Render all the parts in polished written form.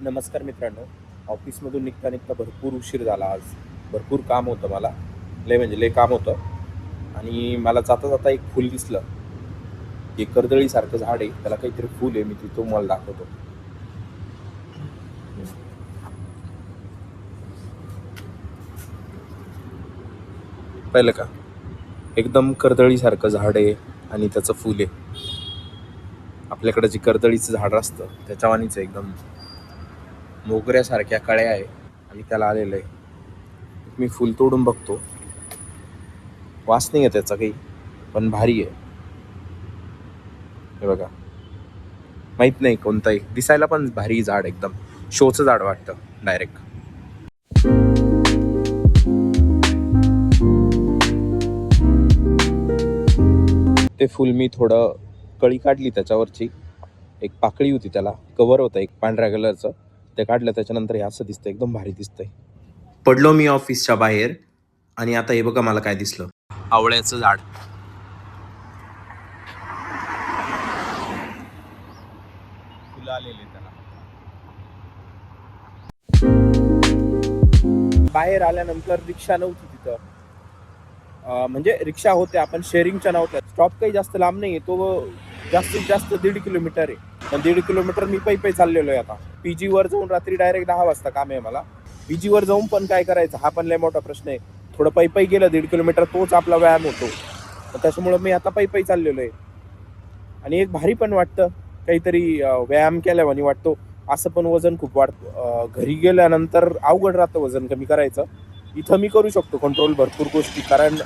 नमस्कार मित्रांनो. ऑफिसमधून निघता निघता भरपूर उशीर झाला आज. भरपूर काम होतं मला. लय काम होतं आणि मला जाता जाता एक फूल दिसलं. एक कर्दळीसारखं झाड आहे. त्याला काहीतरी फूल आहे. मी तिथं तुम्हाला दाखवतो. पाहिलं का? एकदम कर्दळीसारखं झाड आहे आणि त्याचं फूल आहे. आपल्याकडे जे कर्दळीचं झाड असतं त्याच्यावानीच एकदम मोगऱ्यासारख्या कळ्या आहे आणि त्याला आलेलं आहे. मी फूल तोडून बघतो. वास नाही आहे त्याचा काही, पण भारी आहे. हे बघा, माहित नाही कोणतं आहे. दिसायला पण भारी झाड, एकदम शोचं झाड वाटतं डायरेक्ट. ते फुल मी थोडं कळी काढली त्याच्यावरची. एक पाकळी होती, त्याला कवर होतं एक पांढऱ्या कलरचं. ते काढलं त्याच्यानंतर हे असं दिसतं, एकदम भारी दिसतंय. पडलो मी ऑफिसच्या बाहेर आणि आता हे बघा मला काय दिसलं. आवळ्याचं झाड. फुलं आलेले त्याला. बाहेर आल्यानंतर रिक्षा नव्हती तिथं. म्हणजे रिक्षा होत्या पण शेअरिंगच्या नव्हत्या. स्टॉप काही जास्त लांब नाही, तो जास्तीत जास्त 1.5 किलोमीटर आहे. पण 1.5 किलोमीटर मी पै चाललेलो आहे. आता PG वर जाऊन रात्री डायरेक्ट 10 वाजता काम आहे मला. PG वर जाऊन पण काय करायचं हा पण लय मोठा प्रश्न आहे. थोडं पै गेलं 1.5 किलोमीटर, तोच आपला व्यायाम होतो. त्याच्यामुळं मी आता पै चाललेलो आहे. आणि एक भारी पण वाटतं, काहीतरी व्यायाम केल्यावानी वाटतो. असं पण वजन खूप वाढतं. घरी गेल्यानंतर अवघड राहतं वजन कमी करायचं. इथं मी करू शकतो कंट्रोल भरपूर गोष्टी, कारण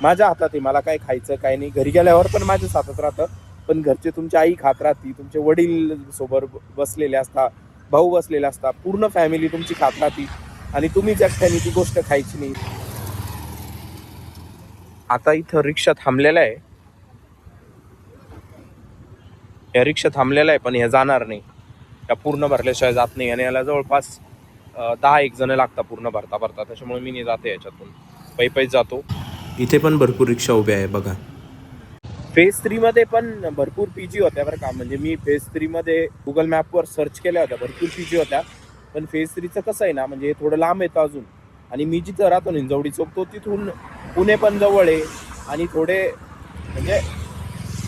माझ्या हातात आहे मला काय खायचं काय नाही. घरी गेल्यावर पण माझ्याच हातात राहतं. पण घरचे तुमची आई खात राहते, तुमचे वडील सोबत बसलेले असतात, भाऊ बसलेले असतात, पूर्ण फॅमिली तुमची खात राहते आणि तुम्हीच एकट्याने ती गोष्ट खायची नाही. आता इथं रिक्षा थांबलेला आहे. या रिक्षा थांबलेला आहे पण हे जाणार नाही. या पूर्ण भरल्याशिवाय जात नाही आणि याला जवळपास 10-1 जण लागतात पूर्ण भरता. त्याच्यामुळे मी नाही जाते याच्यातून, पै जातो. इथे पण भरपूर रिक्षा उभ्या आहे बघा. फेज 3 मध्ये पण भरपूर PG होत्या बरं का. म्हणजे मी फेज 3 मध्ये गुगल मॅपवर सर्च केल्या होत्या, भरपूर PG होत्या. पण फेज 3चं कसं आहे ना, म्हणजे हे थोडं लांब येतं अजून. आणि मी जिथं राहतो हिंजवडी चौक, तो तिथून पुणे पण जवळ आहे. आणि थोडे म्हणजे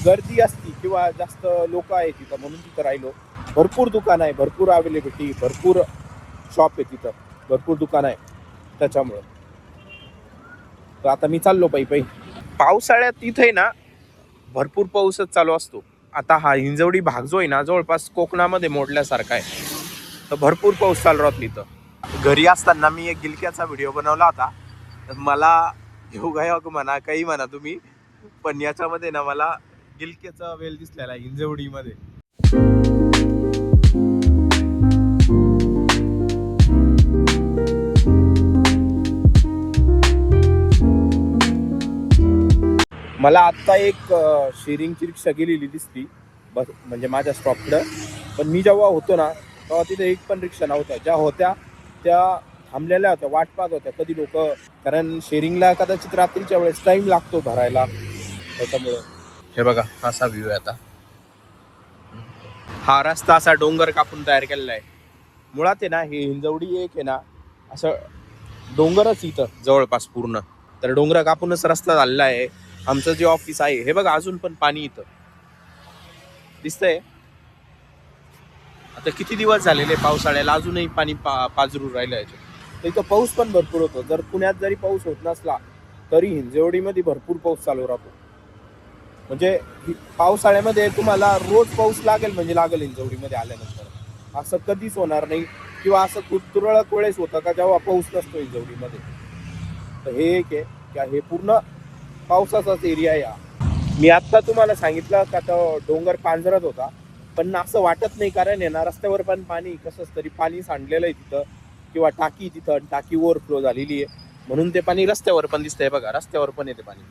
गर्दी असती किंवा जास्त लोक आहे तिथं, म्हणून तिथं राहिलो. भरपूर दुकान आहे, भरपूर अवेलेबिलिटी, भरपूर शॉप आहे तिथं, भरपूर दुकान आहे त्याच्यामुळं. तर आता मी चाललो पै. पावसाळ्यात तिथे ना भरपूर पाऊसच चालू असतो. आता हा हिंजवडी भाग जो आहे ना, जवळपास कोकणामध्ये मोडल्यासारखा आहे. तर भरपूर पाऊस चालू राहतो इथं. घरी असताना मी एक गिलक्याचा व्हिडिओ बनवला होता. तर मला योगायोग म्हणा काही म्हणा तुम्ही, पण याच्यामध्ये ना मला गिलक्याचा वेल दिसलेला हिंजवडीमध्ये. मला आत्ता एक शेअरिंगची रिक्षा गेलेली दिसली बस, म्हणजे माझ्या स्टॉपकडं. पण मी जेव्हा होतो ना तेव्हा तिथे एक पण रिक्षा नव्हत्या. ज्या होत्या त्या थांबलेल्या होत्या, वाट पाहत होत्या कधी लोक. कारण शेअरिंगला कदाचित रात्रीच्या वेळेस टाईम लागतो भरायला, त्याच्यामुळं. हे बघा असा व्ह्यू आहे. आता हा रस्ता असा डोंगर कापून तयार केलेला आहे. मुळात आहे ना, हे हिंजवडी एक आहे ना, असं डोंगरच इथं जवळपास पूर्ण. तर डोंगर कापूनच रस्ता झालेला आहे. आमचं जे ऑफिस आहे हे बघा, अजून पण पाणी इथं दिसतंय. आता किती दिवस झालेले पावसाळ्याला, अजूनही पाणी पाजरून राहिलं याच्यात. तर इथं पाऊस पण भरपूर होतो. जर पुण्यात जरी पाऊस होत नसला तरी हिंजवडीमध्ये भरपूर पाऊस चालू राहतो. म्हणजे पावसाळ्यामध्ये तुम्हाला रोज पाऊस लागेल म्हणजे लागेल हिंजवडीमध्ये आल्यानंतर. असं कधीच होणार नाही. किंवा असं तुरळक वेळेस होतं का जेव्हा पाऊस नसतो हिंजवडीमध्ये. तर हे एक आहे की हे पूर्ण पावसाचाच एरिया आहे. मी आत्ता तुम्हाला सांगितलं का तो डोंगर पांजरत होता, पण असं वाटत नाही. कारण आहे ना, रस्त्यावर पण पाणी कसंच तरी पाणी सांडलेलं आहे तिथं, किंवा टाकी तिथं टाकी ओव्हरफ्लो झालेली आहे, म्हणून ते पाणी रस्त्यावर पण दिसतंय बघा. रस्त्यावर पण येते पाणी.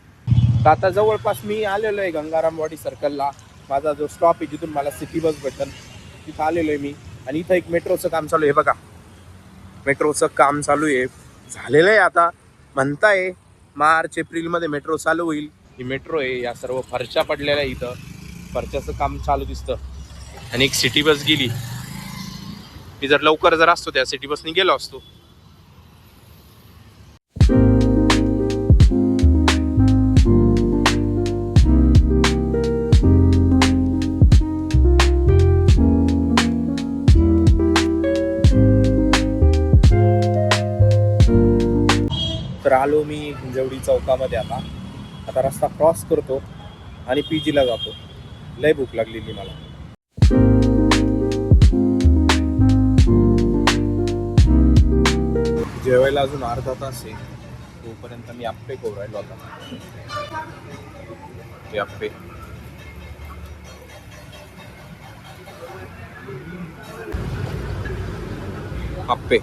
तर आता जवळपास मी आलेलो आहे गंगारामवाडी सर्कलला. माझा जो स्टॉप आहे जिथून मला सिटी बस भेटेल तिथं आलेलो आहे मी. आणि इथं एक मेट्रोचं काम चालू आहे बघा. मेट्रोचं काम चालू आहे, झालेलं आहे आता. म्हणताय मार्च एप्रिलमध्ये मेट्रो चालू होईल. ही मेट्रो आहे, या सर्व फरच्या पडलेल्या आहे इथं. फरच्याचं काम चालू दिसतं. आणि एक सिटी बस गेली. मी जर लवकर जर असतो त्या सिटी बसनी गेलो असतो. तर आलो मी हिंजवडी चौकामध्ये. आता रस्ता क्रॉस करतो आणि PGला जातो. लय भूक लागलेली मला. जेवायला अजून अर्धा तास आहे. तोपर्यंत मी आप्पे खाऊ राहिलो. आता ते आप्पे आप्पे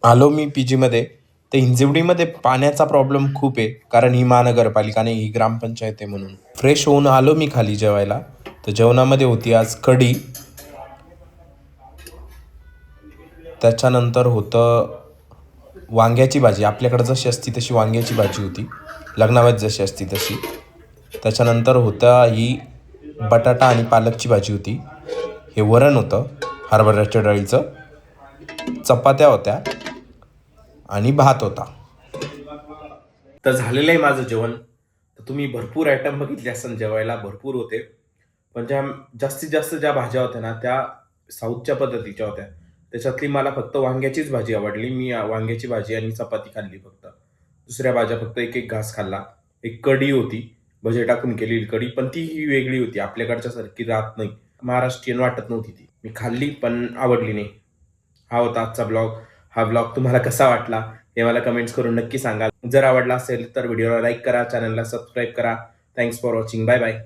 आलो मी PGमध्ये. तर हिंजवडीमध्ये पाण्याचा प्रॉब्लेम खूप आहे, कारण ही महानगरपालिका नाही, ही ग्रामपंचायत आहे म्हणून. फ्रेश होऊन आलो मी खाली जेवायला. तर जेवणामध्ये होती आज कढी, त्याच्यानंतर होतं वांग्याची भाजी. आपल्याकडे जशी असती तशी वांग्याची भाजी होती, लग्नामध्ये जशी असती तशी. त्याच्यानंतर होतं ही बटाटा आणि पालकची भाजी होती. हे वरण होतं हरभऱ्याच्या डाळीचं. चपात्या होत्या आणि भात होता. तर झालेलं आहे माझं जेवण. तर तुम्ही भरपूर आयटम बघितले असताना जेवायला भरपूर होते, पण जास्तीत जास्त ज्या भाज्या होत्या ना त्या साऊथच्या पद्धतीच्या होत्या. त्याच्यातली मला फक्त वांग्याचीच भाजी आवडली. मी वांग्याची भाजी आणि चपाती खाल्ली फक्त. दुसऱ्या भाज्या फक्त एक एक घास खाल्ला. एक कढी होती, भजे टाकून केलेली कढी, पण ती ही वेगळी होती, आपल्याकडच्या सारखी राहत नाही, महाराष्ट्रीयन वाटत नव्हती ती. मी खाल्ली पण आवडली नाही. हा होता आजचा ब्लॉग. हा ब्लॉग तुम्हाला कसा वाटला हे मला कमेंट्स करून नक्की सांगा. जर आवडला असेल तर व्हिडिओला लाईक करा, चॅनलला सबस्क्राईब करा. Thanks for watching. Bye bye.